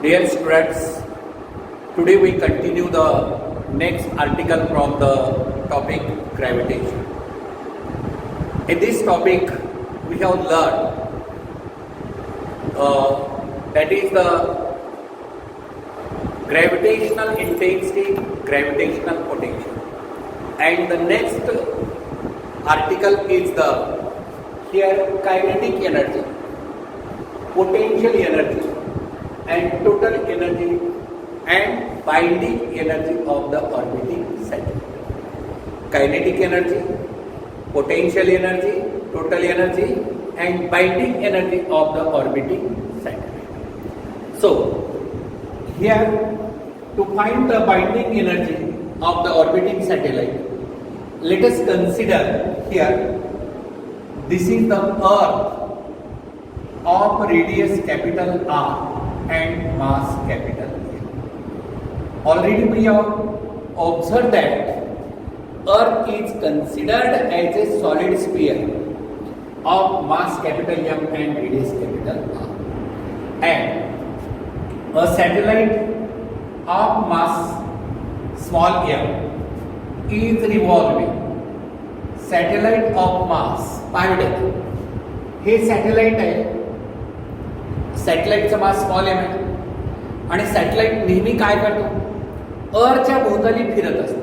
Dear students, today we continue the next article from the topic gravitation. In this topic, we have learned that is the gravitational intensity, gravitational potential. And the next article is the kinetic energy, potential energy, and total energy and binding energy of the orbiting satellite. Kinetic energy, potential energy, total energy, and binding energy of the orbiting satellite. So, here to find the binding energy of the orbiting satellite, let us consider here this is the Earth of radius capital R and mass capital A. Already we have observed that Earth is considered as a solid sphere of mass capital M and radius capital R, and a satellite of mass small m is revolving. Satellite of mass पाहिलं हे satellite आहे, सॅटेलाइटचा mass small M आहे आणि satellite नेहमी काय करतो, अर्थच्या भोवताली फिरत असतो.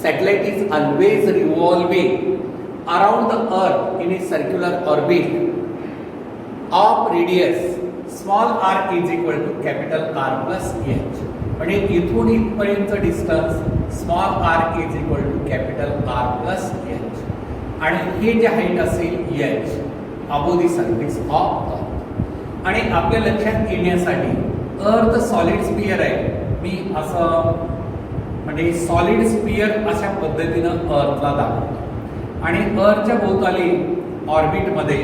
Satellite is always revolving around the earth in a circular orbit of radius small R is equal to capital R plus h. म्हणजे इथून इथपर्यंत distance small R is equal to capital R plus H, आणि हे जे height असेल h above the surface of अर्थ. आणि आपल्या लक्षात येण्यासाठी अर्थ सॉलिड स्पियर आहे, मी असं म्हणजे सॉलिड स्पियर अशा पद्धतीनं अर्थला दाखवतो आणि अर्थच्या भोवताली ऑर्बिटमध्ये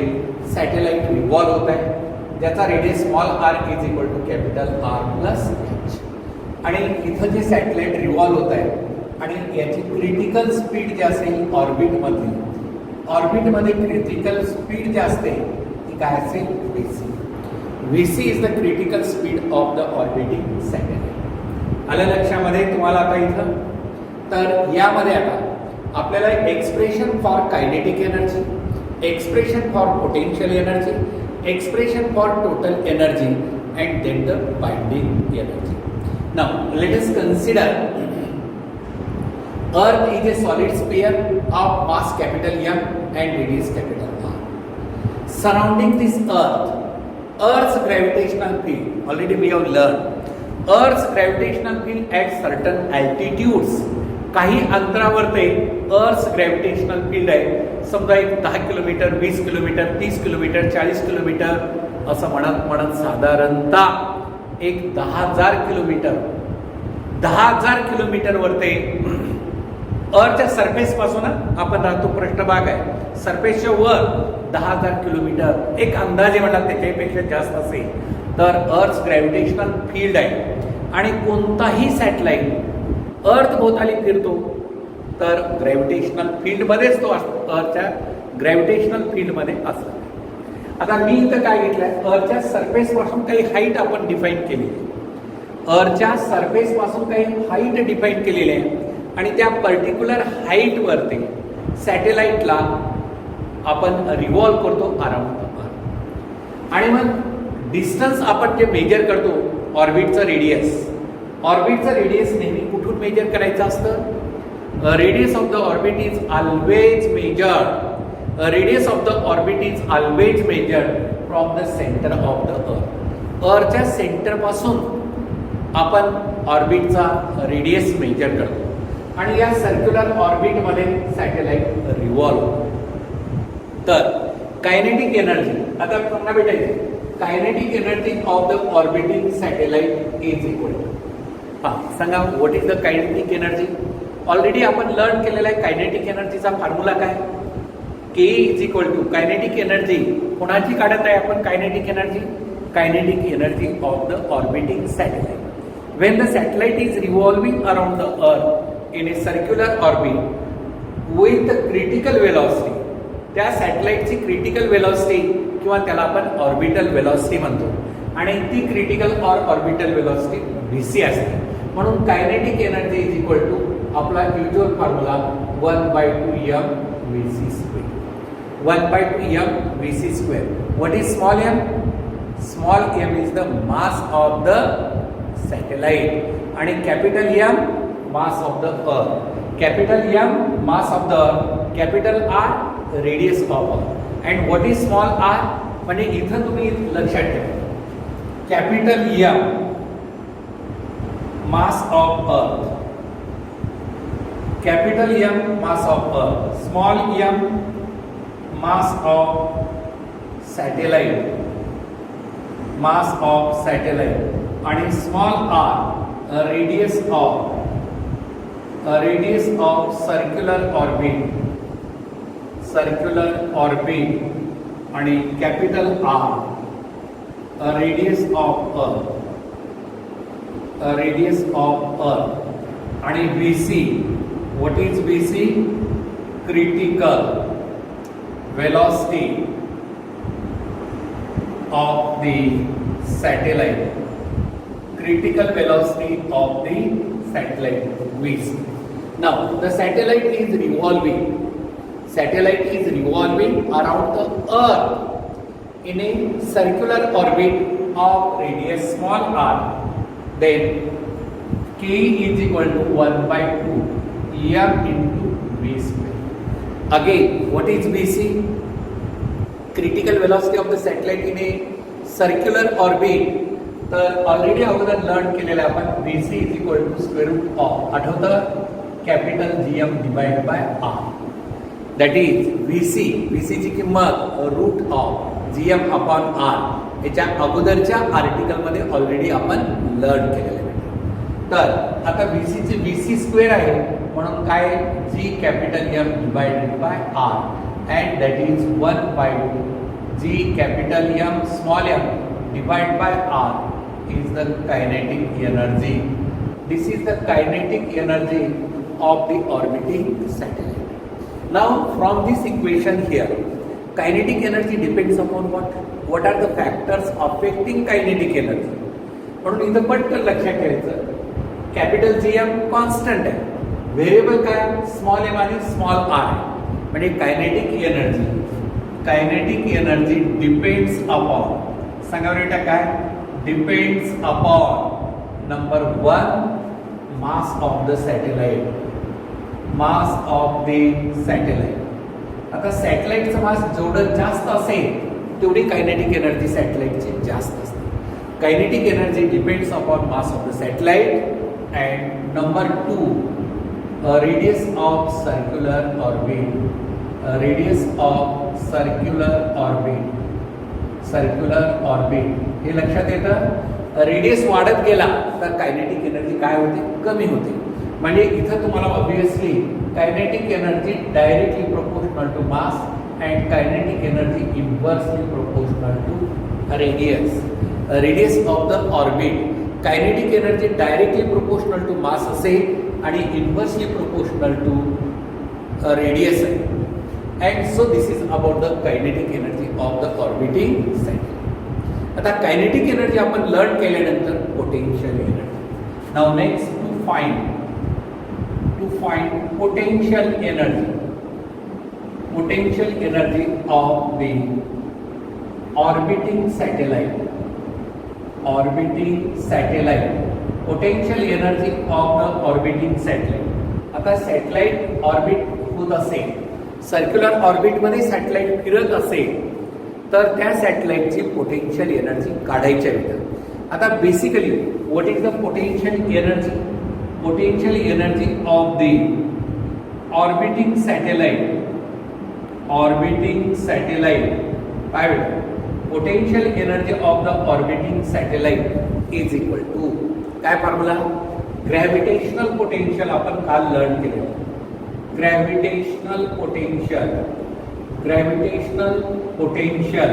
सॅटेलाइट रिव्हॉल्व होत आहे, ज्याचा radius small R is equal to capital R plus H. आणि इथं जे सॅटेलाइट रिव्हॉल्व होत आहे आणि याची क्रिटिकल स्पीड जी असेल ऑर्बिटमध्ये क्रिटिकल स्पीड जी असते ती काय असेल, VC. VC is the critical speed of the orbiting satellite. आलं लक्षामध्ये तुम्हाला आता इथं. तर यामध्ये आता आपल्याला expression for kinetic energy, expression for potential energy, expression for total energy and then the binding energy. Now let us consider Earth is a solid sphere of mass capital M and radius capital R. Surrounding this Earth's gravitational field, already we have learned, Earth's gravitational field at certain altitudes, काही अंतरावर ते Earth's gravitational field आहे. समजा एक 10 kilometre, 20 kilometre, 30 kilometre, 40 kilometre असं म्हणत साधारणतः एक 10,000 किलोमीटर, 10,000 किलोमीटरवर ते अर्थच्या सरफेस पासून आपण राहतो, पृष्ठभाग आहे, सरफेसच्या वर 10,000 किलोमीटर एक अंदाजे म्हणा त्याच्यापेक्षा जास्त असेल तर अर्थ ग्रॅव्हिटेशनल फील्ड आहे. आणि कोणताही सॅटेलाइट अर्थ भोवताली फिरतो तर ग्रॅव्हिटेशनल फील्डमध्येच तो असतो, अर्थच्या ग्रॅव्हिटेशनल फील्डमध्ये असतो. आता मी इथं काय घेतलंय, अर्थच्या सरफेस पासून काही हाईट आपण डिफाईन केली, अर्थच्या सरफेस पासून काही हाईट डिफाईन केलेली आहे आणि त्या पर्टिक्युलर हाईट वरती सॅटेलाइटला आपण रिव्हॉल्व करतो अराउंड द अर्थ. आणि मग डिस्टन्स आपण जे मेजर करतो ऑर्बिटचं रेडियस, ऑर्बिटचं रेडियस नेहमी कुठून मेजर करायचं असतं, radius of the orbit is always measured, radius of the orbit is always measured from the centre of the earth. अर्थच्या सेंटर पासून आपण ऑर्बिटचा रेडियस मेजर करतो आणि या सर्क्युलर ऑर्बिटमध्ये सॅटेलाइट रिव्हॉल्व. तर कायनेटिक एनर्जी आता पुन्हा भेटायची, kinetic energy of the orbiting satellite is equal to, सांगा what is the kinetic energy. Already आपण लर्न केलेला आहे कायनेटिक एनर्जीचा फॉर्म्युला काय, K is equal to kinetic energy कोणाची काढत आहे आपण, kinetic energy, kinetic energy of the orbiting satellite. When the satellite is revolving around the Earth in a circular orbit with the critical velocity, त्या सॅटेलाइटची critical velocity किंवा त्याला आपण orbital velocity म्हणतो, आणि ती क्रिटिकल ऑर्बिटल वेलोसिटी VC असते. म्हणून kinetic energy is equal to आपला usual formula 1/2m VC square. 1/2m VC square. What is small m? Small m is the mass of the satellite आणि capital M mass of the earth. Capital M mass of the earth, capital R radius of अर्थ. And what is small r? म्हणजे इथं तुम्ही लक्षात ठेवा, capital M mass of earth, capital M mass of earth, small m mass of satellite, mass of satellite आणि small r radius of circular orbit आणि capital R radius of अर्थ आणि VC. What is VC? Critical velocity of the satellite, critical velocity of the satellite VC. Now the satellite is revolving around the earth in a circular orbit of radius small r. Then k is equal to 1/2 m into v square. Again, what is VC? Critical velocity of the satellite in a circular orbit. तर already अगोदर learn केलेलं आपण VC is equal to square root of, आठवतं, capital GM divide by R. That is VC ची किंमत root of GM upon R. याच्या अगोदरच्या आर्टिकलमध्ये already आपण लर्न केलेलं आहे. तर आता VC चे VC स्क्वेअर आहे म्हणून काय, G capital M divided bye R and that is 1/2 G capital M small m divided by R is the kinetic energy. This is the kinetic energy of the orbiting satellite. Now from this equation here, kinetic energy depends upon what? What are the factors affecting kinetic energy? म्हणून इथं पटकन लक्षात ठेवायचं, capital GM constant आहे, variable काय, small m आणि small r. म्हणजे kinetic energy depends upon, सांगा बरं काय, depends upon number 1 mass of the satellite. आता सॅटेलाइटचं मास जेवढं जास्त असेल तेवढी कायनेटिक एनर्जी सॅटेलाइटची जास्त असते. Kinetic energy depends upon mass of the satellite and number 2 radius of circular orbit. हे लक्षात येतं, रेडियस वाढत गेला तर कायनेटिक एनर्जी काय होते, कमी होते. म्हणजे इथं तुम्हाला obviously kinetic energy directly proportional to mass and kinetic energy inversely proportional to radius of the orbit. Kinetic energy directly proportional to mass असेल आणि इन्व्हर्सली प्रोपोर्शनल टू रेडियस आहे. And so this is about the kinetic energy of the orbiting satellite. आता kinetic energy आपण learn केल्यानंतर potential energy. Now next to find potential energy of the orbiting satellite. Potential energy of the orbiting satellite. आता satellite orbit होत असेल, circular ऑर्बिटमध्ये satellite फिरत असेल तर त्या सॅटेलाइटची पोटेन्शियल एनर्जी काढायची आहे. आता basically what is the potential energy? Potential energy of the orbiting satellite काय होईल? Potential energy of the orbiting satellite is equal to काय फॉर्म्युला? ग्रॅव्हिटेशनल पोटेन्शियल आपण काल लर्न केले. Gravitational potential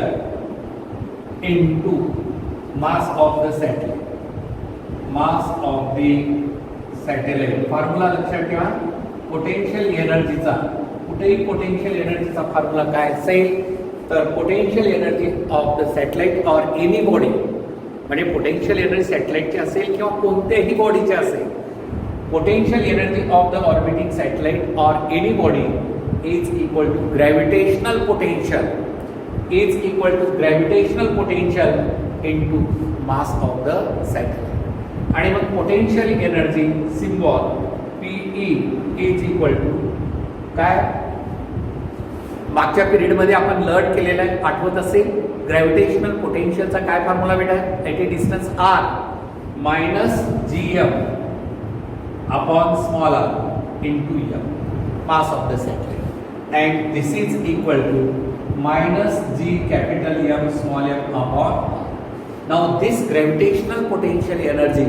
into mass of the satellite. Formula लक्षात ठेवा. Potential एनर्जीचा कुठेही potential एनर्जीचा formula काय असेल तर potential energy of the satellite or any body म्हणजे पोटेन्शियल एनर्जी सॅटेलाइटची असेल किंवा कोणत्याही बॉडीची असेल, potential energy of the orbiting satellite or any body is equal to gravitational potential into mass of the satellite. आणि मग potential energy symbol PE is equal to काय, मागच्या पिरियडमध्ये आपण लर्न केलेलं आहे, आठवत असेल ग्रॅव्हिटेशनल पोटेन्शियलचा काय फॉर्म्युला बेटा, at a distance r minus gm upon small r into m mass of the satellite, and this is equal to minus g capital M small m upon r. Now this gravitational potential energy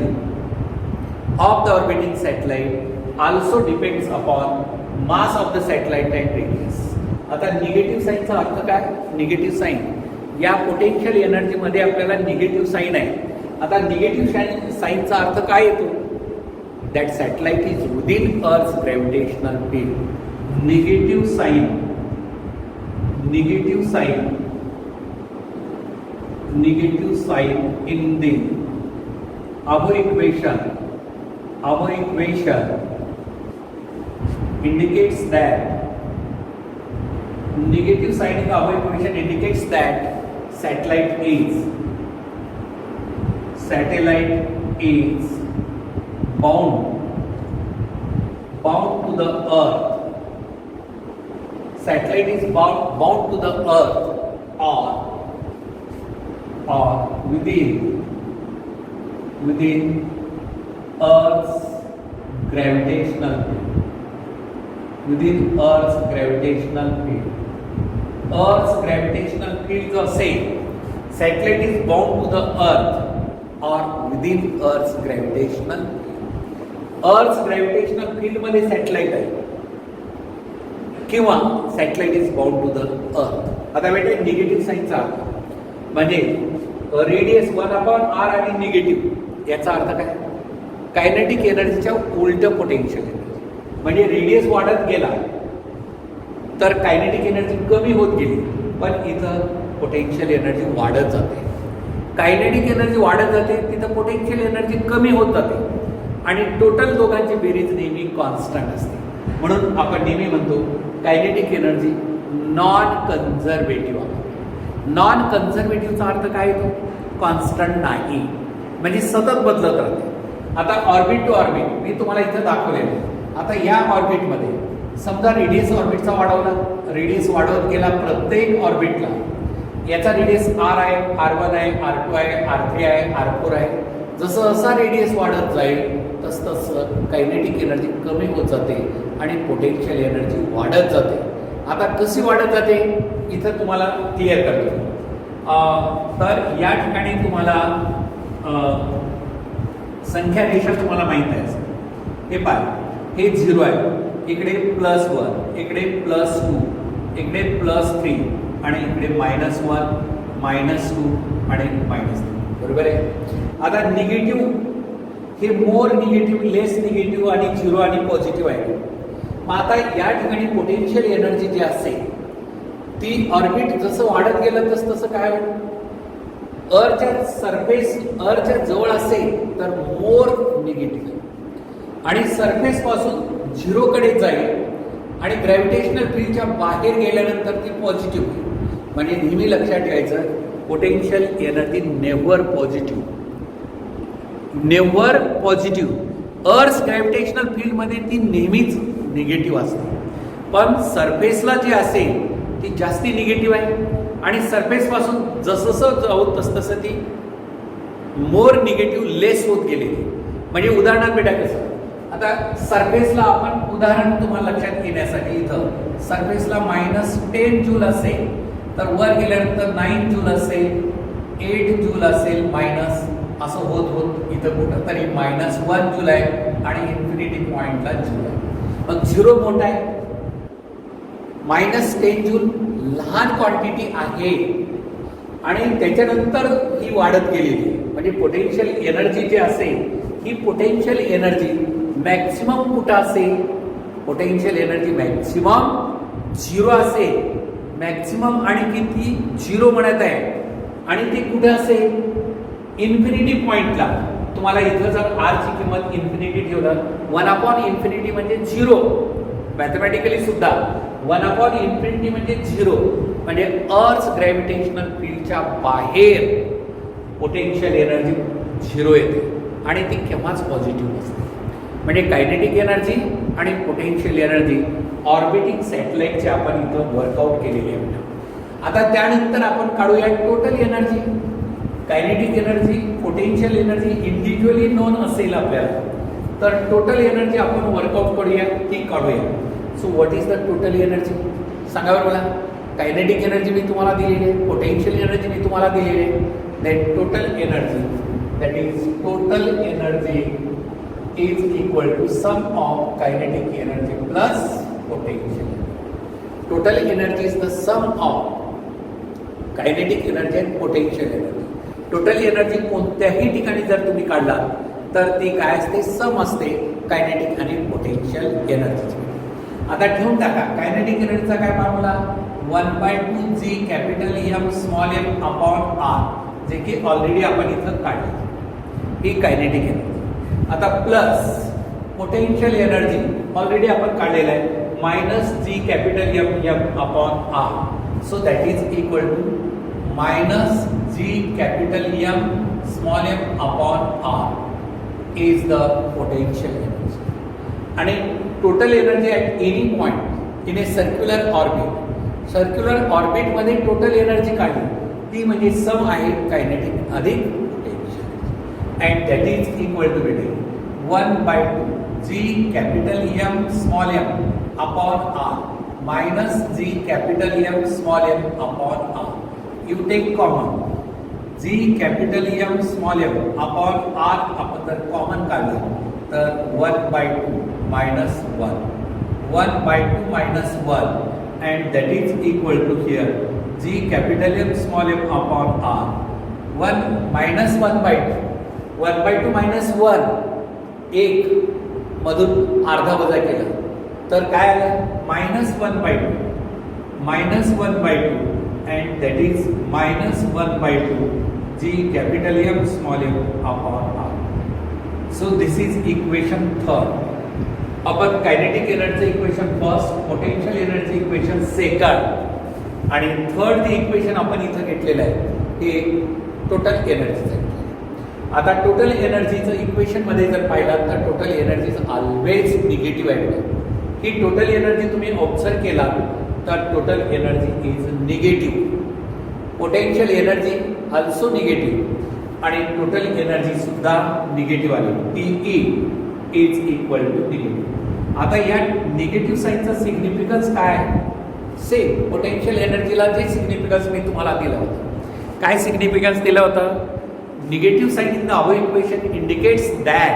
of the orbiting satellite also depends upon mass of the satellite and radius. आता negative साईनचा अर्थ काय, negative sign या potential एनर्जीमध्ये आपल्याला negative sine आहे. आता negative साईनचा अर्थ काय येतो, दॅट सॅटेलाइट इज विदिन अर्थ gravitational field. Negative sign in the our equation indicates that negative sign in our equation indicates that satellite is bound to the earth. Satellite is bound to the earth or within Earth's gravitational field. Earth's gravitational field are same. Satellite is bound to the earth or within Earth's gravitational field. Earth's gravitational field मध्ये satellite आहे किंवा satellite is bound to the Earth. आता बेटा negative साईनचा अर्थ म्हणजे radius 1/r आणि negative याचा अर्थ काय, कायनेटिक एनर्जीच्या उलट पोटेन्शियल एनर्जी. म्हणजे रेडियस वाढत गेला तर कायनेटिक एनर्जी कमी होत गेली, पण इथं पोटेन्शियल एनर्जी वाढत जाते. कायनेटिक एनर्जी वाढत जाते, तिथं पोटेन्शियल एनर्जी कमी होत जाते आणि टोटल दोघांची बेरीज नेहमी कॉन्स्टंट असते. म्हणून आपण नेहमी म्हणतो कायनेटिक एनर्जी नॉन कन्झर्वेटिव्ह आहे. नॉन कन्झर्वेटिव्हचा अर्थ काय येतो, कॉन्स्टंट नाही, म्हणजे सतत बदलत राहते. आता ऑर्बिट टू ऑर्बिट मी तुम्हाला इथं दाखवलेलं. आता या ऑर्बिटमध्ये समजा रेडियस ऑर्बिटचा वाढवला, रेडियस वाढवत गेला प्रत्येक ऑर्बिटला. याचा रेडियस r आहे, r1 आहे, r2 आहे, r3 आहे, r4 आहे. जसं जसा रेडियस वाढत जाईल तसं कायनेटिक एनर्जी कमी होत जाते आणि पोटेन्शियल एनर्जी वाढत जाते. आता कशी वाढत जाते इथं तुम्हाला क्लिअर करतो. तर या ठिकाणी तुम्हाला संख्या रेषा तुम्हाला माहित आहे. हे पाय, हे 0 आहे, इकडे +1, इकडे +2, इकडे +3 आणि इकडे -1, -2 आणि -3. बरोबर आहे. आता निगेटिव्ह हे मोर निगेटिव्ह, लेस निगेटिव्ह आणि 0 आणि पॉझिटिव्ह आहे. मग आता या ठिकाणी पोटेन्शियल एनर्जी जी असते ती ऑर्बिट जसं वाढत गेलं तसं काय होईल, अर्थच्या जवळ असेल तर मोर निगेटिव्ह आणि सरफेस पासून 0 कडे जाईल आणि ग्रॅव्हिटेशनल फील्डच्या बाहेर गेल्यानंतर ती पॉझिटिव्ह होईल. म्हणजे नेहमी लक्षात ठेवायचं, पोटेन्शियल एनर्जी नेव्हर पॉझिटिव्ह. अर्थ ग्रॅव्हिटेशनल फील्डमध्ये ती नेहमीच निगेटिव्ह असते, पण सरफेसला जी असेल ती जास्ती निगेटिव्ह आहे आणि सरफेस पासून जसं जाऊ तसं ती मोर निगेटिव्ह लेस होत गेलेली. म्हणजे उदाहरणार्थ बेटा कसं, आता सरफेसला आपण उदाहरण तुम्हाला लक्षात येण्यासाठी इथं सरफेसला -10 जूल असेल तर वर गेल्यानंतर 9 जूल असेल, 8 जूल असेल, मायनस असं होत होत इथं कुठं तरी -1 जूल आहे आणि इन्फिनिटी पॉइंटला जूल आहे. मग 0 मोठा आहे, -10 जूल लहान क्वांटिटी आहे आणि त्याच्यानंतर ही वाढत गेलेली. म्हणजे पोटेन्शियल एनर्जी जी असेल ही पोटेन्शियल एनर्जी मॅक्सिमम कुठं असेल, पोटेन्शियल एनर्जी मॅक्सिमम 0 असेल, मॅक्सिमम आणि किती 0 म्हणत आहे आणि ती कुठे असेल, इन्फिनिटी पॉइंटला तुम्हाला इथं जर आर ची किंमत इन्फिनिटी ठेवलं, 1/इन्फिनिटी म्हणजे 0, मॅथमॅटिकली सुद्धा 1/इन्फिनिटी म्हणजे 0, म्हणजे अर्थ ग्रॅव्हिटेशनल फील्डच्या बाहेर पोटेन्शियल एनर्जी 0 येते आणि ती केव्हाच पॉझिटिव्ह असते. म्हणजे कायनेटिक एनर्जी आणि पोटेन्शियल एनर्जी ऑर्बिटिंग सॅटेलाइटचे आपण इथं वर्कआउट केलेली आहे. आता त्यानंतर आपण काढूया total energy. Kinetic energy, potential energy individually non असेल आपल्याला, तर टोटल एनर्जी आपण वर्कआउट करूया, ती काढूया. So what is the total energy सांगा बरं मला. कायनेटिक एनर्जी मी तुम्हाला दिलेली आहे, पोटेन्शियल एनर्जी मी तुम्हाला दिलेली आहे. That total energy, that is total energy is equal to sum of kinetic energy plus potential. Total energy is the sum of kinetic energy and potential energy. Total energy कोणत्याही ठिकाणी जर तुम्ही काढला तर ती काय असते, सम असते कायनेटिक आणि पोटेन्शियल एनर्जीची. आता ठेवून टाका कायनेटिक एनर्जीचा काय formula, 1/2 G capital M small m upon R, जे की ऑलरेडी आपण इथं काढलं, ही कायनेटिक एनर्जी. आता प्लस पोटेन्शियल एनर्जी ऑलरेडी आपण काढलेलं आहे, -G capital M upon R. So that is equal to -G capital M small m upon R is the potential energy. आणि total energy at any point in a circular orbit. Circular orbit मध्ये total energy काढली, ती म्हणजे सम आहे kinetic अधिक potential, and that is equal to 1/2 G capital M small m upon R -G capital M small m upon R. You take common. G capital M small m upon R आपण जर common काढलं तर 1/2 -1, 1/2 -1, and that is equal to here G capital M small m upon R. 1 -1/2, 1/2 -1, 1 मधून अर्धा वजा केला तर काय आलं, -1/2, -1/2, and that is -1/2 G capital M small m upon R. So this is equation 3. आपण kinetic energy equation first, potential energy equation second, आणि third जे इक्वेशन आपण इथं घेतलेलं आहे हे टोटल एनर्जीचं. आता टोटल एनर्जीचं इक्वेशन मध्ये जर पाहिलात तर टोटल एनर्जी ऑलवेज निगेटिव्ह आहे. ही टोटल एनर्जी तुम्ही ऑब्झर्व केला तर total energy is negative. Potential energy also negative आणि टोटल एनर्जी सुद्धा निगेटिव्ह आली. T E is equal to negative. आता या निगेटिव्ह साईनचा सिग्निफिकन्स काय आहे, सेम पोटेन्शियल एनर्जीला जे सिग्निफिकन्स मी तुम्हाला दिलं होतं. काय सिग्निफिकन्स दिलं होतं, negative sign in the above equation indicates that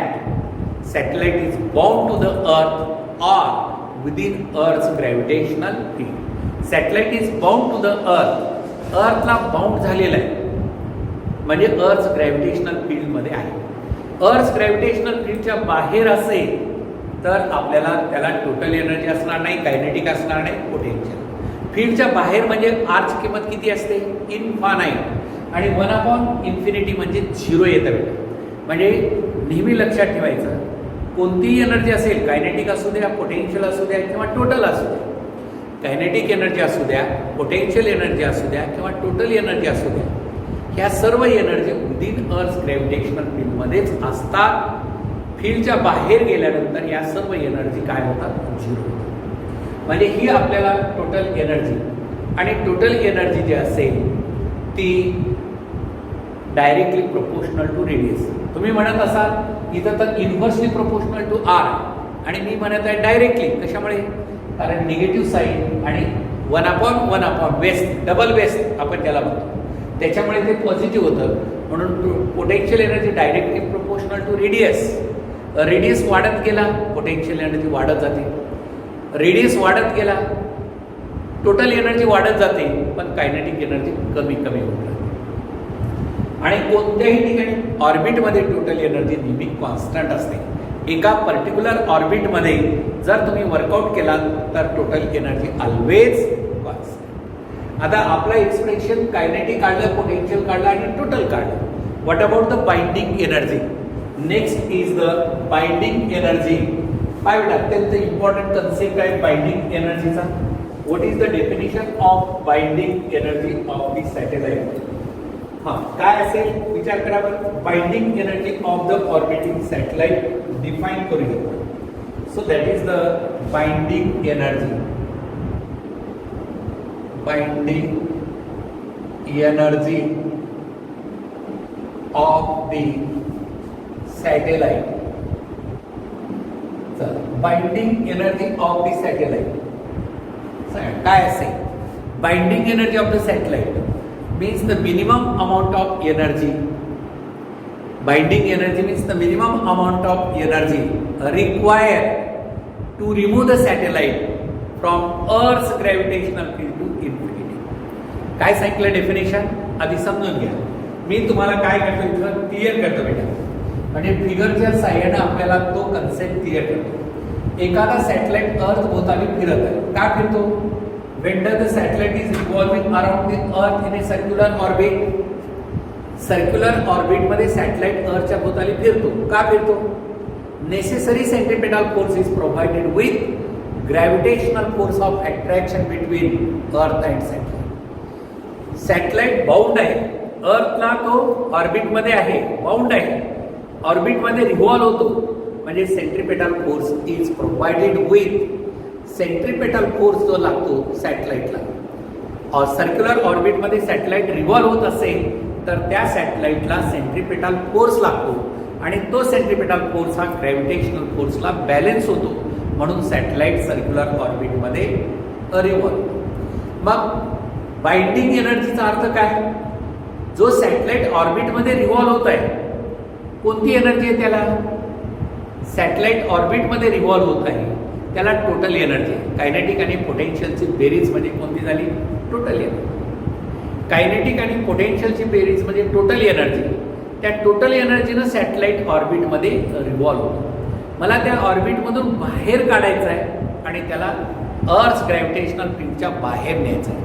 satellite is bound to the Earth or within Earth's gravitational field. Satellite is bound to the Earth. Earthला बाउंड झालेला आहे म्हणजे Earth's gravitational field मध्ये आहे. Earth's gravitational fieldच्या बाहेर असेल तर आपल्याला त्याला टोटल एनर्जी असणार नाही, कायनेटिक असणार नाही, पोटेन्शियल. फील्डच्या बाहेर म्हणजे R ची किंमत किती असते, इन्फानाईट, आणि 1/इन्फिनिटी म्हणजे 0 येतं. म्हणजे नेहमी लक्षात ठेवायचं, कोणतीही एनर्जी असेल, कायनेटिक असू द्या, पोटेन्शियल असू द्या किंवा टोटल असू द्या, कायनेटिक एनर्जी असू द्या, पोटेन्शियल एनर्जी असू द्या किंवा टोटल एनर्जी असू द्या, ह्या सर्व एनर्जी विदिन अर्थ ग्रॅव्हिटेशनल फील्डमध्येच असतात. फील्डच्या बाहेर गेल्यानंतर या सर्व एनर्जी काय होतात, 0 होतात. म्हणजे ही आपल्याला टोटल एनर्जी, आणि टोटल एनर्जी जी असेल ती डायरेक्टली प्रोपोर्शनल टू रेडियस. तुम्ही म्हणत असाल इथं तर इन्व्हर्सली प्रोपोर्शनल टू आर, आणि मी म्हणत आहे डायरेक्टली. कशामुळे, कारण निगेटिव्ह साईन आणि 1/1 वेस्ट, डबल वेस्ट आपण त्याला म्हणतो, त्याच्यामुळे ते पॉझिटिव्ह होतं. म्हणून potential energy directly proportional to radius. Radius वाढत गेला, पोटेन्शियल एनर्जी वाढत जाते. रेडियस वाढत गेला, टोटल एनर्जी वाढत जाते, पण कायनेटिक एनर्जी कमी कमी होत राहते. आणि कोणत्याही ठिकाणी ऑर्बिटमध्ये टोटल एनर्जी नेहमी कॉन्स्टंट असते. एका पर्टिक्युलर ऑर्बिटमध्ये जर तुम्ही वर्कआउट केलात तर टोटल एनर्जी ऑलवेज कॉन्स्टंट. आता आपलं एक्सप्रेशन कायनेटिक काढलं, पोटेन्शियल काढलं आणि टोटल काढलं. What about the binding energy? Next is the binding energy. काय बेटा अत्यंत इम्पॉर्टंट कन्सेप्ट आहे बाइंडिंग एनर्जीचा. What is the definition of binding energy of the satellite? काय असेल विचार करा बरं. Binding energy of the orbiting satellite define करूया. So that is the binding energy. Binding energy of the satellite. So, binding energy of the satellite. काय असेल? Binding energy of the satellite means the minimum amount of energy. Binding energy means the minimum amount of energy required to remove the satellite from Earth's gravitational field to infinity. काय सांगितलं definition? आधी समजून घ्या. मी तुम्हाला काय करतो इथं clear करतो बेटा. म्हणजे फिगरच्या साह्याने आपल्याला तो कन्सेप्ट क्लिअर करतो. एखादा सॅटेलाइट अर्थ भोवताली फिरत आहे. का फिरतो? When the satellite is revolving around the earth in a circular orbit. Circular orbit मध्ये सॅटेलाइट अर्थच्या भोवताली फिरतो. का फिरतो? Necessary centripetal force is provided with gravitational force of attraction between earth and satellite. Satellite bound आहे. अर्थला तो ऑर्बिटमध्ये आहे, bound आहे, ऑर्बिटमध्ये revolve होतो. म्हणजे centripetal force is provided with centripetal force जो लागतो सॅटेलाइटला. सर्क्युलर ऑर्बिटमध्ये सॅटेलाइट रिव्हॉल्व होत असेल तर त्या सॅटेलाइटला सेंट्रिपेटल फोर्स लागतो आणि तो सेंट्रिपेटल फोर्स हा ग्रॅव्हिटेशनल फोर्सला बॅलन्स होतो. म्हणून सॅटेलाइट सर्क्युलर ऑर्बिटमध्ये रिव्हॉल्व. मग बाइंडिंग एनर्जीचा अर्थ काय? जो सॅटेलाइट ऑर्बिटमध्ये रिव्हॉल्व होत आहे, कोणती एनर्जी आहे त्याला? सॅटेलाइट ऑर्बिटमध्ये रिव्हॉल्व होत आहे त्याला टोटल एनर्जी. कायनेटिक आणि पोटेन्शियलची बेरीज म्हणजे कोणती झाली? Total energy. कायनेटिक आणि पोटेन्शियलची बेरीज म्हणजे टोटल एनर्जी. त्या टोटल एनर्जीनं सॅटेलाइट ऑर्बिटमध्ये रिव्हॉल्व होतो. मला त्या ऑर्बिटमधून बाहेर काढायचं आहे आणि त्याला अर्थ ग्रॅव्हिटेशनल फील्डच्या बाहेर न्यायचं आहे.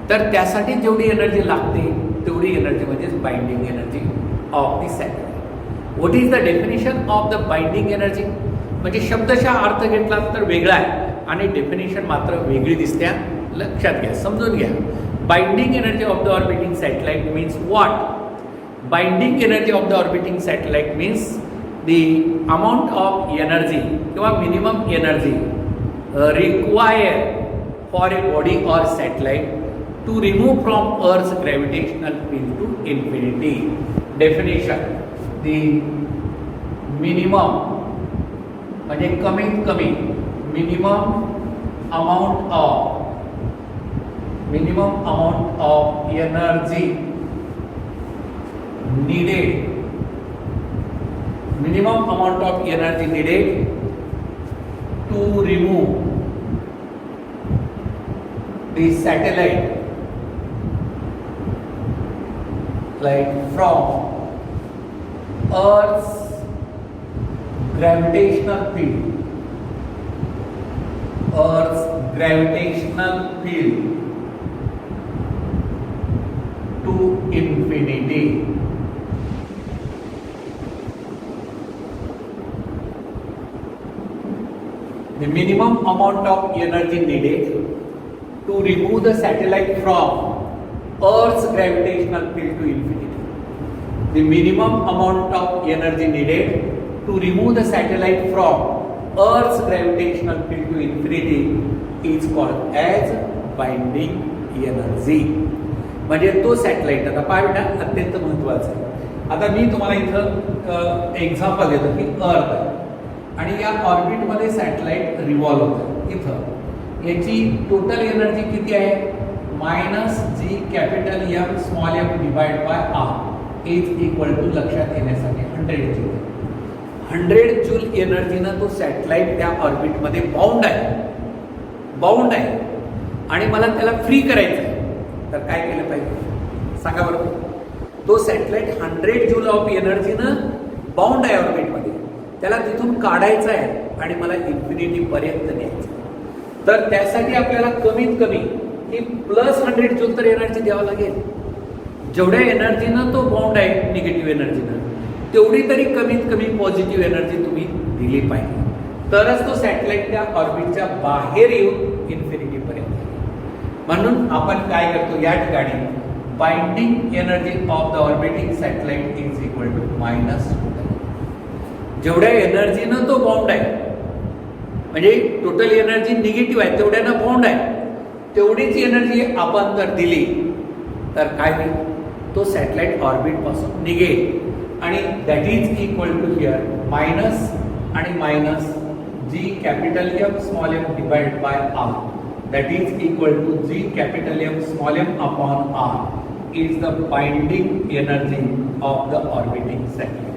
तर त्यासाठी जेवढी एनर्जी लागते तेवढी एनर्जी म्हणजेच binding energy of the satellite. What is the definition of the binding energy? म्हणजे शब्दशः अर्थ घेतला तर वेगळा आहे आणि डेफिनेशन मात्र वेगळी दिसत्या. लक्षात घ्या, समजून घ्या. Binding energy of the orbiting satellite means what? Binding energy of the orbiting satellite means the amount of energy किंवा minimum energy required for a body और satellite to remove from Earth's gravitational field to infinity. Definition: the minimum म्हणजे कमीत कमी minimum amount of energy needed. Minimum amount of energy needed to remove the satellite from Earth's gravitational field to infinity. The minimum amount of energy needed to remove the satellite from Earth's gravitational field to infinity. The minimum amount of energy needed to remove the satellite from Earth's gravitational field to infinity is called as binding energy. म्हणजे तो satellite आता पाहिजे अत्यंत महत्वाचा आहे. आता मी तुम्हाला इथं एक्झाम्पल देतो की अर्थ आहे आणि या ऑर्बिटमध्ये सॅटेलाइट रिव्हॉल्व होतं. इथं याची टोटल एनर्जी किती आहे? -g capital M small m divide by r is equal to लक्षात येण्यासाठी 100 जूल. 100 जूल एनर्जीनं तो सॅटेलाइट त्या ऑर्बिटमध्ये बाउंड आहे आणि मला त्याला फ्री करायचं आहे. तर काय केलं पाहिजे सांगा बरं? तो सॅटेलाइट 100 जूल ऑफ एनर्जीनं बाउंड आहे ऑर्बिटमध्ये, त्याला तिथून काढायचं आहे आणि मला इन्फिनिटी पर्यंत न्यायचं. तर त्यासाठी आपल्याला कमीत कमी ही +100 जूल तर एनर्जी द्यावं लागेल. जेवढ्या एनर्जीनं तो बाउंड आहे निगेटिव्ह एनर्जीनं, तेवढी तरी कमीत कमी पॉझिटिव्ह एनर्जी तुम्ही दिली पाहिजे, तरच तो सॅटेलाइट त्या ऑर्बिटच्या बाहेर येऊन इन्फिनिटीपर्यंत. म्हणून आपण काय करतो या ठिकाणी, binding energy of the orbiting satellite is equal to minus total. जेवढ्या एनर्जीनं तो बाउंड आहे, म्हणजे टोटल एनर्जी निगेटिव्ह आहे तेवढ्यानं बाउंड आहे, तेवढीच एनर्जी आपण जर दिली तर काय होईल, तो सॅटेलाइट ऑर्बिट पासून निघेल. आणि that is equal to here minus आणि minus G capital M small M divide by R, that is equal to G capital M small M upon R is the binding energy of the orbiting satellite.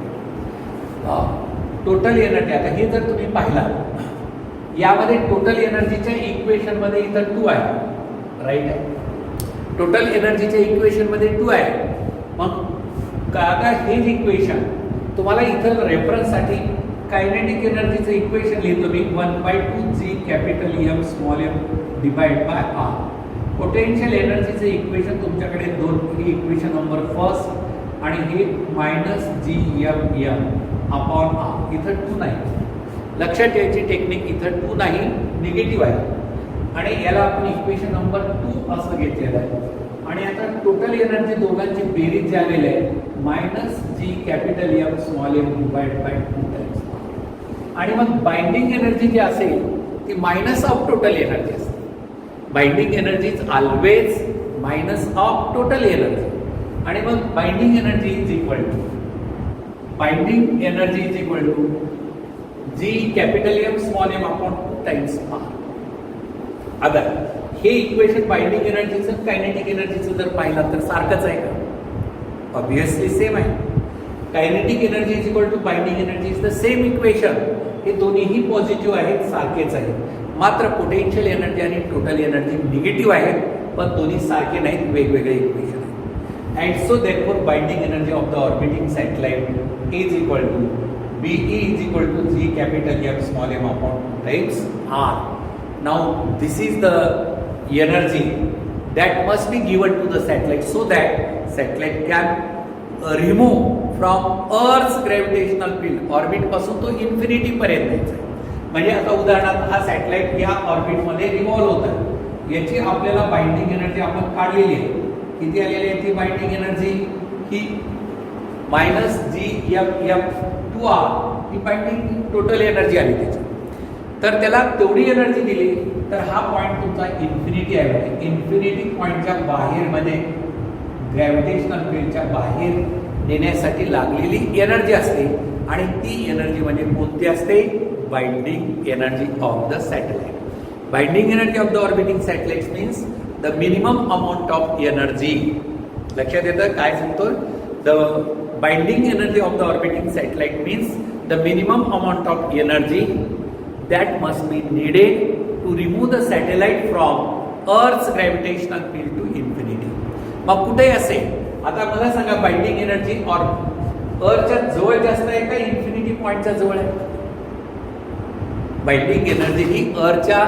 Total energy, आता हे जर तुम्ही पाहिला, यामध्ये total एनर्जीच्या equation मध्ये इथं 2 आहे, right आहे. टोटल एनर्जीच्या इक्वेशन मध्ये 2 आहे. मग आता हेच इक्वेशन तुम्हाला इथं रेफरन्स साठी कायनेटिक एनर्जीचं इक्वेशन लिहितो मी, 1/2 G capital M small M divide by R. Potential एनर्जीचं इक्वेशन तुमच्याकडे 2, ही इक्वेशन नंबर फर्स्ट, आणि हे minus G M M upon R. इथं 2 नाही, लक्षात ठेवायची टेक्निक, इथं 2 नाही, निगेटिव्ह आहे, आणि याला आपण इक्वेशन नंबर 2 असं घेतलेलं आहे. आणि आता टोटल एनर्जी दोघांची बेरीज जी आलेली आहे, minus G capital M small M divide by 2 times. आणि मग बाइंडिंग एनर्जी जी असेल ती मायनस ऑफ टोटल एनर्जी असते. Binding energy is always minus of total energy. आणि मग binding energy is equal to G capital M small M upon 2 times R. आता हे इक्वेशन बाइंडिंग एनर्जीचं कायनेटिक एनर्जीचं जर पाहिलं तर सारखंच आहे का? ऑब्विसली सेम आहे. Kinetic energy is equal to binding energy is the same equation. हे दोन्हीही पॉझिटिव्ह आहेत, सारखेच आहेत. मात्र पोटेन्शियल एनर्जी आणि टोटल एनर्जी निगेटिव्ह आहेत, पण दोन्ही सारखे नाहीत, वेगवेगळे इक्वेशन आहेत. And so therefore binding energy of the orbiting satellite is equal to BE is equal to G capital M small m upon 2 times R. Now this is the energy that must be given to the satellite so that satellite can remove from Earth's gravitational field. Orbit पासून तो infinity पर्यंत जायचा. म्हणजे आता उदाहरणार्थ हा satellite या orbit मध्ये रिव्हॉल्व होत आहे, याची आपल्याला बाइंडिंग एनर्जी आपण काढलेली आहे. किती आलेली आहे ती बाइंडिंग एनर्जी? ही मायनस जी एम 2R ही बाइंडिंग टोटल एनर्जी आली त्याची. तर त्याला तेवढी एनर्जी दिली तर हा पॉइंट तुमचा इन्फिनिटी आहे. इन्फिनिटी पॉइंटच्या बाहेर मध्ये ग्रॅव्हिटेशनल फील्डच्या बाहेर नेण्यासाठी लागलेली एनर्जी असते, आणि ती एनर्जी म्हणजे कोणती असते? Binding energy of the satellite. Binding energy of the orbiting satellite means the minimum amount of energy. लक्षात येतं काय सांगतो? The binding energy of the orbiting satellite means the minimum amount of energy that must be needed to remove the satellite from Earth's gravitational field to infinity. मग कुठे असेल? आता मला सांगा, बाइंडिंग एनर्जी और अर्थच्या जवळ जास्त आहे का इन्फिनिटी पॉइंटच्या जवळ आहे? बाइंडिंग एनर्जी ही अर्थच्या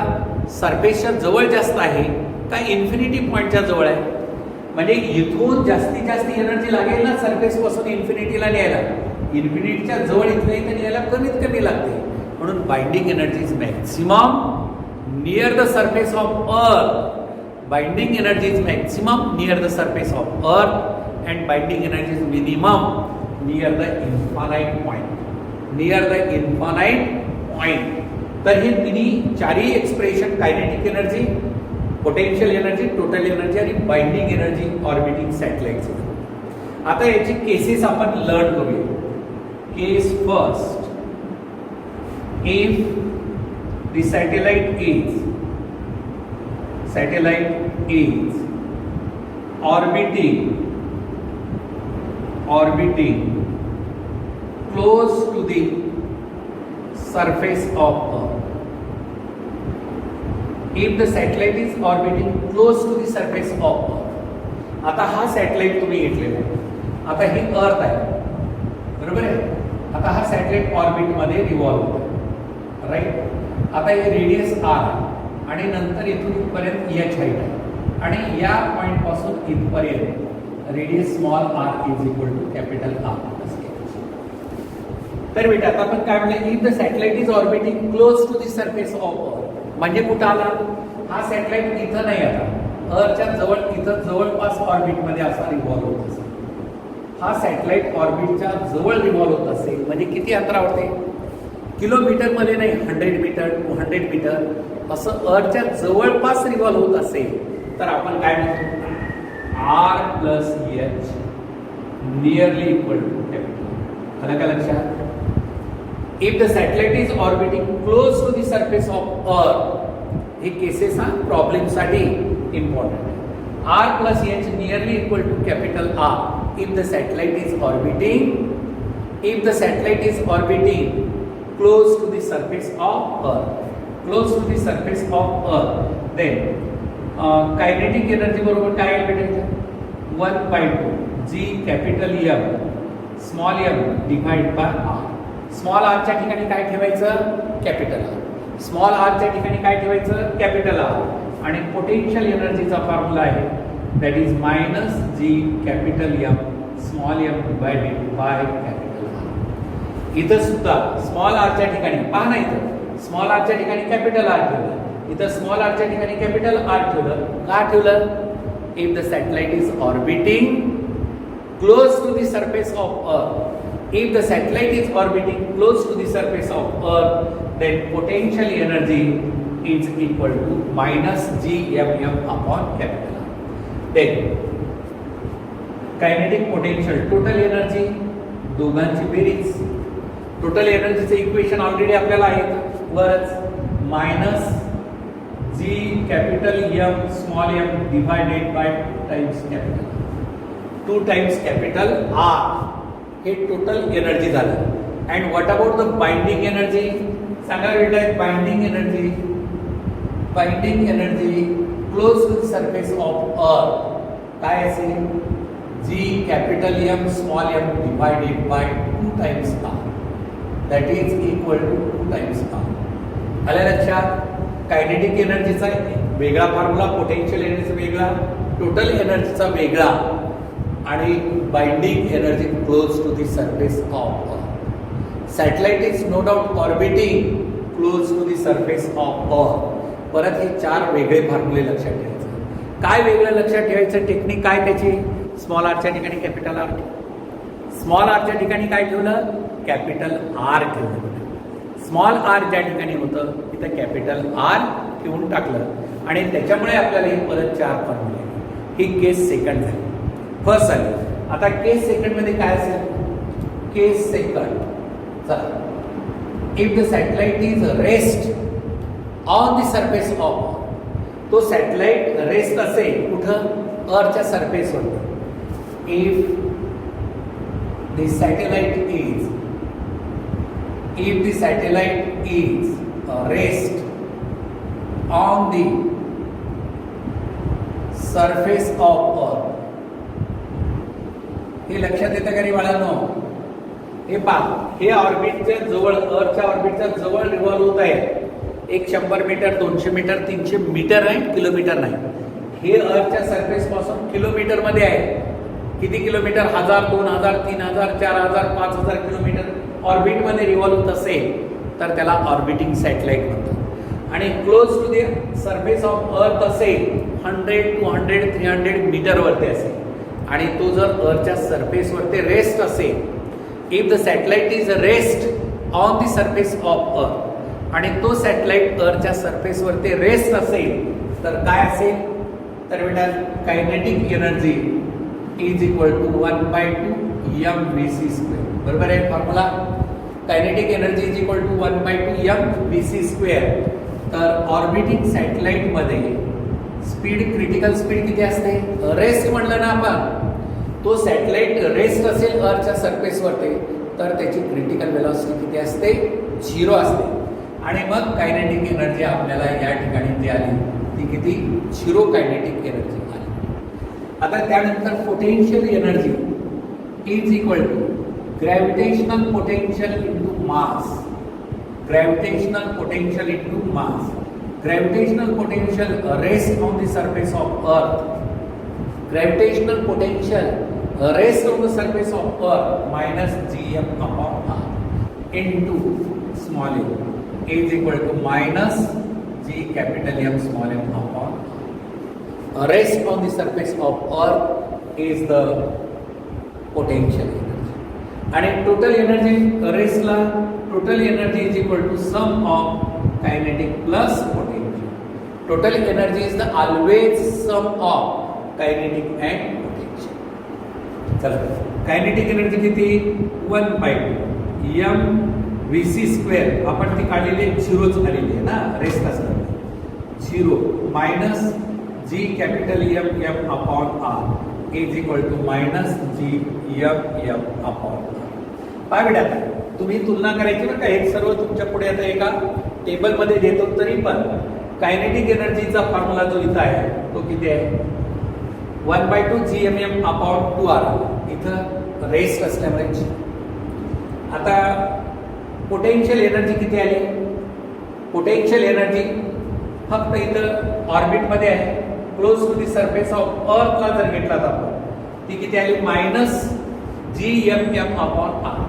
सरफेसच्या जवळ जास्त आहे का इन्फिनिटी पॉइंटच्या जवळ आहे? म्हणजे इथून जास्तीत जास्त एनर्जी लागेल ना सरफेस पासून इन्फिनिटीला न्यायला. इन्फिनिटीच्या जवळ इथल्या इथे न्यायला कमीत कमी लागते. म्हणून binding energy is maximum near the surface of Earth. Binding energy is maximum near the surface of अर्थ and binding energy is minimum near the infinite point. Near the infinite point. तर हे तिन्ही चारही expression kinetic energy, potential energy, total energy आणि binding energy orbiting सॅटेलाइटचे. आता याची cases आपण लर्न करूया. Case first, if the satellite is orbiting close to the surface of Earth. If the satellite is orbiting close to the surface of Earth. आता हा satellite तुम्ही घेतलेला आहे. आता ही अर्थ आहे, बरोबर आहे. आता हा सॅटेलाइट ऑर्बिट मध्ये रिव्हॉल्व होतो, राईट. आता हे रेडियस R आणि नंतर इथून इथपर्यंत H हाईट आहे, आणि या पॉइंट पासून इथपर्यंत radius small R is equal to capital R. तर बेटा आता आपण काय म्हणलं, if the satellite is orbiting close to the surface of Earth, म्हणजे कुठं आला हा सॅटेलाइट, इथं नाही आता अर्थच्या जवळ, इथं जवळपास ऑर्बिटमध्ये असा रिव्हॉल्व होत असेल. हा सॅटेलाइट ऑर्बिटच्या जवळ रिव्हॉल्व होत असेल म्हणजे किती अंतरावरती, किलोमीटरमध्ये नाही, 100 मीटर 200 मीटर असं अर्थच्या जवळपास रिव्हॉल्व होत असेल तर आपण काय म्हणतो, R plus H nearly equal to capital. आलं का लक्षात? If the satellite is orbiting close to the surface of Earth, हे केसेस हा प्रॉब्लेम साठी इम्पॉर्टंट आहे. R plus H nearly equal to capital R if the satellite is orbiting, if the satellite is orbiting close to the surface of earth, close to the surface of earth, then kinetic energy बरोबर काय भेटेल, 1/2 g capital M small m divide by r. Small r च्या ठिकाणी काय ठेवायचं, capital R. Small r च्या ठिकाणी काय ठेवायचं, कॅपिटल R. आणि पोटेन्शियल एनर्जीचा फॉर्म्युला आहे that is -g capital M small m divided by capital. इथं सुद्धा स्मॉल आरच्या ठिकाणी पहा ना, इथं स्मॉल आरच्या ठिकाणी कॅपिटल आर ठेवलं, इथं स्मॉल आरच्या ठिकाणी कॅपिटल आर ठेवलं. का ठेवलं, if the satellite is orbiting close to the surface of Earth, if the satellite is orbiting close to the surface of Earth, then potential energy is equal to -gmm upon capital R. Then kinetic potential, total energy, दोघांची बेरीज. Total एनर्जीचं equation already आपल्याला आहे वरच, -g capital M small m divided by 2 times capital, 2 times capital R. हे total energy झालं. And what about the binding energy, सांगा बेटा. Binding energy, binding energy close to the surface of Earth काय असेल, g capital M small m divided by 2 times R. That is equal to 2 times R. आलं लक्षात? Kinetic एनर्जीचा वेगळा formula, potential energy वेगळा, total एनर्जीचा वेगळा आणि binding energy close to the surface of Earth. Satellite is no doubt orbiting close to the surface of Earth. परत हे 4 वेगळे फॉर्म्युले लक्षात ठेवायचे. काय वेगळं लक्षात ठेवायचं टेक्निक काय त्याची, स्मॉल आरच्या ठिकाणी कॅपिटल आर, स्मॉल आरच्या ठिकाणी काय ठेवलं, कॅपिटल आर ठेवलं. स्मॉल आर ज्या ठिकाणी होतं तिथं कॅपिटल आर ठेवून टाकलं आणि त्याच्यामुळे आपल्याला हे परत 4 फॉर्म्युले. ही केस सेकंड झाली. फर्स्ट झाली. आता केस सेकंड मध्ये काय असेल, केस सेकंड, चला. If the satellite is rest on the surface of, तो सॅटेलाइट रेस्ट असेल कुठं, अर्थच्या सरफेसवर. If the satellite is, if the satellite is rest on the surface of earth, हे लक्षात येतं का रे बाळांनो? हे पहा, हे ऑर्बिटच्या जवळ, अर्थच्या ऑर्बिटच्या जवळ रिव्हॉल्व होत आहे. एक 100 मीटर 200 मीटर 300 मीटर आहे, किलोमीटर नाही. हे अर्थच्या सरफेस पासून किलोमीटर मध्ये आहे. किती किलोमीटर, 1000 2000 3000 4000 5000 किलोमीटर ऑर्बिट मध्ये रिव्हॉल्व होत असेल तर त्याला ऑर्बिटिंग सॅटेलाइट म्हणतात. आणि close to the surface of Earth असेल 100 200 300 मीटर वरती असेल आणि तो जर अर्थच्या सरफेस वरती रेस्ट असेल, if the satellite is rest on the surface of अर्थ आणि तो सॅटेलाइट अर्थच्या सरफेस वरती रेस्ट असेल तर काय असेल, तर बेटा kinetic energy is equal to 1/2 mvc². बरोबर आहे formula. Kinetic energy is equal to 1/2 mvc². तर ऑर्बिटिंग सॅटेलाइट मध्ये स्पीड, क्रिटिकल स्पीड किती असते, रेस्ट म्हणलं ना आपण, तो सॅटेलाइट रेस्ट असेल अर्थच्या सरफेस वरती तर त्याची क्रिटिकल वेलॉसिटी किती असते, 0 असते. आणि मग कायनेटिक एनर्जी आपल्याला या ठिकाणी जी आली ती किती, 0 कायनेटिक एनर्जी आली. आता त्यानंतर potential energy is equal to gravitational potential into mass. Gravitational potential into mass. Gravitational potential rest on the surface of Earth gravitational potential rests on the surface of earth minus gm upon r into small m is equal to minus g capital M small m upon r. Rest on the surface of earth is the potential energy. And total energy rest la total energy is equal to sum of kinetic plus potential. Total energy is the always sum of kinetic and potential. चला kinetic energy किती 1/2 m vc square आपण ती काढलेली zero झालेली आहे ना rest असताना zero minus G capital M M upon R is equal to minus G M M upon R. काय बेटा तुम्ही तुलना करायची बरं का. हे सर्व तुमच्या पुढे आता एका टेबलमध्ये देतो तरी पण कायनेटिक एनर्जीचा फॉर्म्युला जो इथं आहे तो किती आहे 1/2 जी एम एम अपॉन 2r. इथं रेस्ट असल्यामुळे आता पोटेन्शियल एनर्जी किती आली. पोटेन्शियल एनर्जी फक्त इथं ऑर्बिटमध्ये आहे close to the surface of अर्थला जर घेतला तर आपण ती किती आली minus G M M upon R.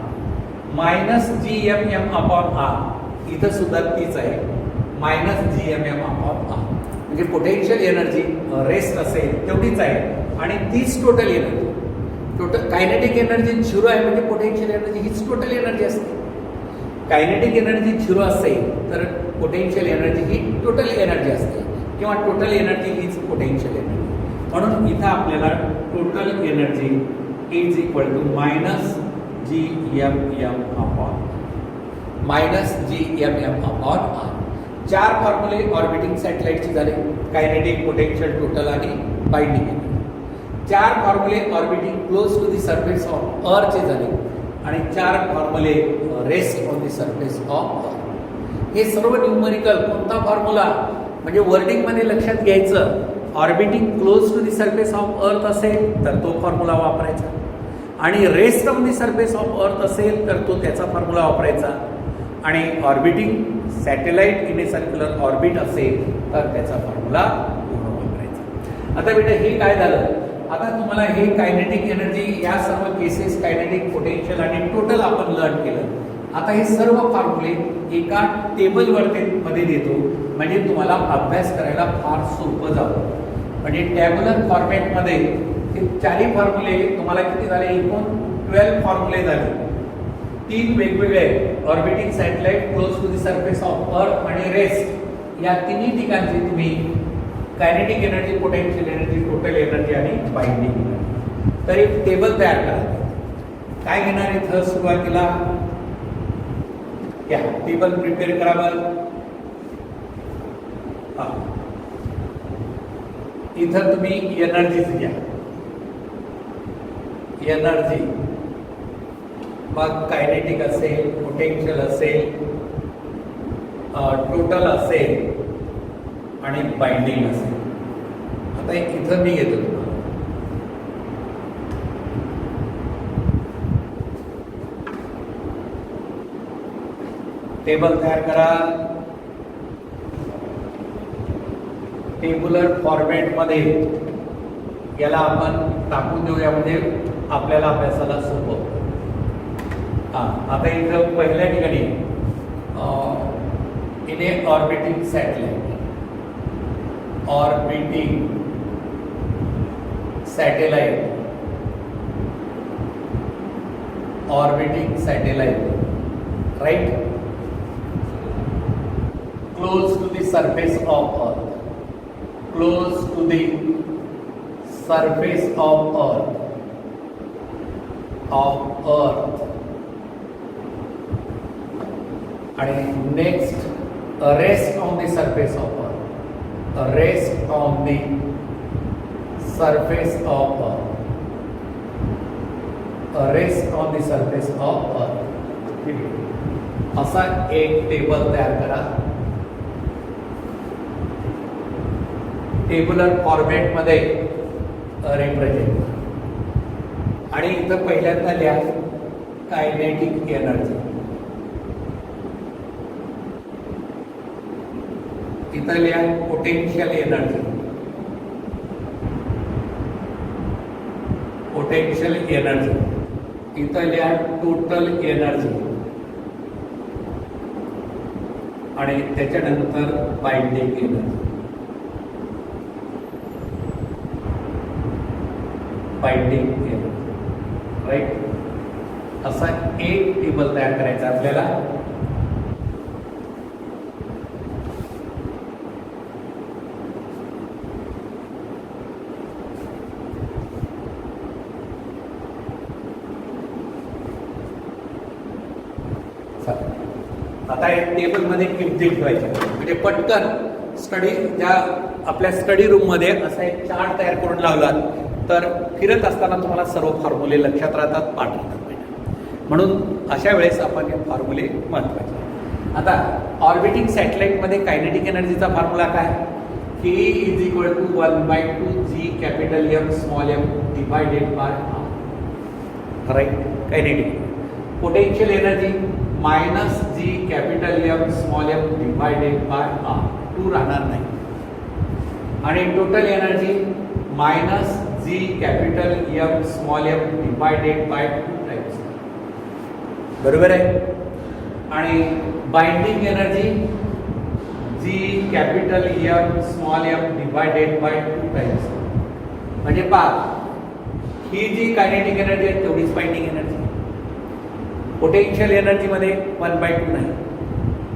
Minus G M M upon R इथं सुद्धा तीच आहे minus G M M upon R. म्हणजे पोटेन्शियल एनर्जी रेस्ट असेल तेवढीच आहे आणि तीच total energy. Total kinetic energy zero आहे म्हणजे पोटेन्शियल एनर्जी हीच टोटल एनर्जी असते. कायनेटिक एनर्जी झिरो असेल तर पोटेन्शियल एनर्जी ही टोटल एनर्जी असते किंवा टोटल एनर्जी हीच पोटेन्शियल एनर्जी. म्हणून इथं आपल्याला total energy is equal to minus G M M upon minus G M M upon R. चार फॉर्म्युले ऑर्बिटिंग सॅटेलाइटचे झाले कायनेटिक पोटेन्शियल टोटल आणि बाइंडिंग एनर्जी. चार फॉर्म्युले orbiting close to the surface of अर्थचे झाले आणि चार फॉर्म्युले rest on the surface of Earth. हे सर्व न्यूमरिकल कोणता फॉर्म्युला म्हणजे वर्डिंगमध्ये लक्षात घ्यायचं. Orbiting close to the surface of Earth असेल तर तो फॉर्म्युला वापरायचा आणि rest on the surface of Earth असेल तर तो त्याचा फॉर्म्युला वापरायचा आणि orbiting satellite in a circular orbit असेल तर त्याचा फॉर्म्युला वापरायचा. आता बेटा हे काय झालं. आता तुम्हाला हे कायनेटिक एनर्जी या सर्व केसेस कायनेटिक पोटेन्शियल आणि टोटल आपण लर्न केलं. आता हे सर्व फॉर्म्युले एका टेबलवरती मध्ये देतो म्हणजे तुम्हाला अभ्यास करायला फार सोपं जातं. म्हणजे टॅब्युलर फॉर्मॅटमध्ये ते चारही फॉर्म्युले तुम्हाला किती झाले एकूण 12 फॉर्म्युले झाले. 3 वेगवेगळे orbiting satellite close to the surface of अर्थ आणि रेस्ट या तिन्ही ठिकाणचे तुम्ही kinetic energy potential energy total energy आणि बाइंडिंग एनर्जी तर एक टेबल तयार करा. काय घेणार इथं सुरुवातीला या टेबल प्रिपेअर करावं. इथं तुम्ही एनर्जीज घ्या. एनर्जी मग कायनेटिक असेल पोटेन्शियल असेल टोटल असेल आणि बाइंडिंग असेल. आता इथं मी घेतो तुम्हाला टेबल तयार करा. टेब्युलर फॉर्मॅटमध्ये याला आपण टाकून देऊया म्हणजे आपल्याला अभ्यासाला सोपं. आता इथं पहिल्या ठिकाणी in A orbiting satellite orbiting satellite right close to the surface of earth and next rest on the surface of earth. Rest on the surface of earth. Rest on the surface of earth. असा एक table तयार करा. टेब्युलर format मध्ये represent आणि इथं पहिल्यांदा लिहा kinetic energy. इथं लिहा पोटेन्शियल एनर्जी. पोटेन्शियल एनर्जी, इथं लिहा टोटल एनर्जी, आणि त्याच्यानंतर binding energy, binding energy, right. असा एक टेबल तयार करायचा आपल्याला. आता या टेबलमध्ये किमती ठेवायची, म्हणजे पटकन स्टडी त्या आपल्या स्टडी रूममध्ये असा एक चार्ट तयार करून लावला तर फिरत असताना तुम्हाला सर्व फॉर्म्युले लक्षात राहतात, पाठ राहतात. म्हणून अशा वेळेस आपण हे फॉर्म्युले महत्वाचे. आता ऑर्बिटिंग सॅटेलाइटमध्ये कायनेटिक एनर्जीचा फॉर्म्युला काय? K is equal to 1/2 G capital M small m divided by R, right. Kinetic. Potential energy minus G capital M small m divided by R, 2 राहणार नाही. आणि total energy minus G capital M small m divided by 2 times, बरोबर आहे. आणि binding energy G capital M small m divided by 2 times. म्हणजे पहा, ही जी kinetic energy आहे तेवढीच बाइंडिंग एनर्जी. पोटेन्शियल एनर्जीमध्ये 1/2 नाही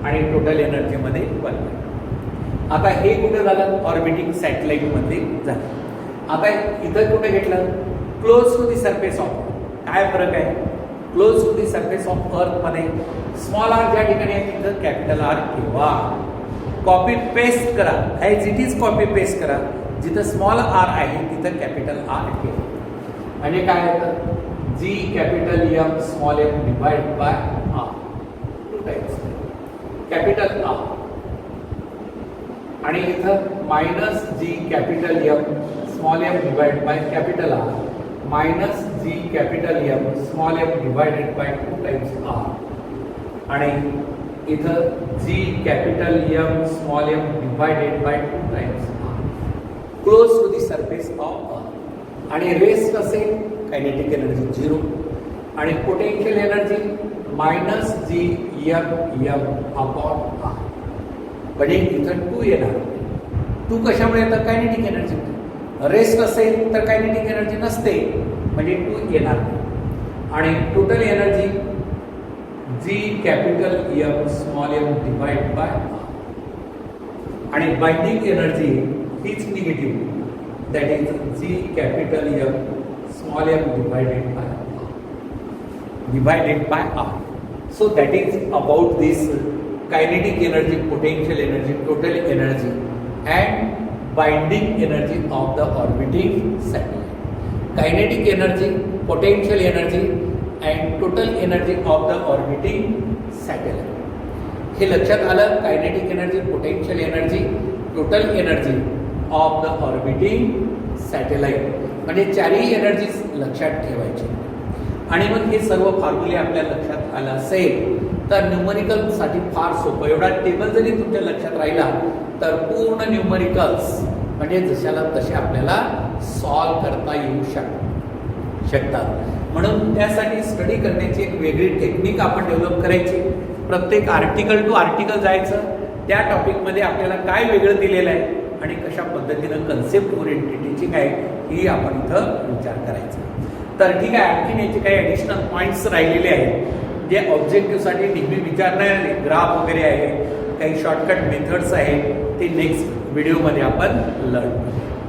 आणि टोटल एनर्जीमध्ये 1/2. आता हे कुठे झालं? ऑर्बिटिंग सॅटेलाइटमध्ये झालं. आता इथं कुठे घेतलं? Close to the surface of. काय फरक आहे? Close to the surface of Earth मध्ये स्मॉल आर ज्या ठिकाणी आहे तिथं कॅपिटल आर ठेवा. कॉपी पेस्ट करा, as it is copy paste करा. जिथं स्मॉल आर आहे तिथं कॅपिटल आर ठेवा. म्हणजे काय होतं? G capital M small m divide by R, 2 times capital R. आणि इथं minus G capital M small m divide by capital R, minus G capital M small m divided by 2 times R. आणि इथं G capital M small m divided by 2 times R, close to the surface of अर्थ. आणि rest असेल kinetic energy 0 आणि potential energy minus G M upon R. म्हणजे इथं 2 येणार. 2 कशामुळे येतं? Kinetic energy. रेस्ट असेल तर कायनेटिक एनर्जी नसते, म्हणजे 2 येणार. आणि total energy G capital M small m divide by R. आणि बाइंडिंग एनर्जी हीच negative, that is G capital M small m divided by R. So that is about this kinetic energy, potential energy, total energy and binding energy of the orbiting satellite. Kinetic energy, potential energy and total energy of the orbiting satellite. हे लक्षात आलं. Kinetic energy, potential energy, total energy of the orbiting satellite. म्हणजे चारही energies लक्षात ठेवायची. आणि मग हे सर्व फॉर्म्युले आपल्या लक्षात आलं असेल तर न्यूमरिकलसाठी फार सोपं. एवढा टेबल जरी तुमच्या लक्षात राहिला तर पूर्ण न्यूमरिकल्स म्हणजे जशाला तसे आपल्याला सॉल्व करता येऊ शकतात. म्हणून त्यासाठी स्टडी करण्याची एक वेगळी टेक्निक आपण डेव्हलप करायची. प्रत्येक आर्टिकल टू आर्टिकल जायचं, त्या टॉपिकमध्ये आपल्याला काय वेगळं दिलेलं आहे आणि कशा पद्धतीनं कन्सेप्ट ओरिएंटेडची काय ही आपण इथं विचार करायचा. तर ठीक आहे, आणखीन याचे काही ॲडिशनल पॉईंट्स राहिलेले आहेत जे ऑब्जेक्टिव्हसाठी नेहमी विचारणारे. ग्राफ वगैरे आहे, काही शॉर्टकट मेथड्स आहेत, ते नेक्स्ट व्हिडिओमध्ये आपण लर्न करू.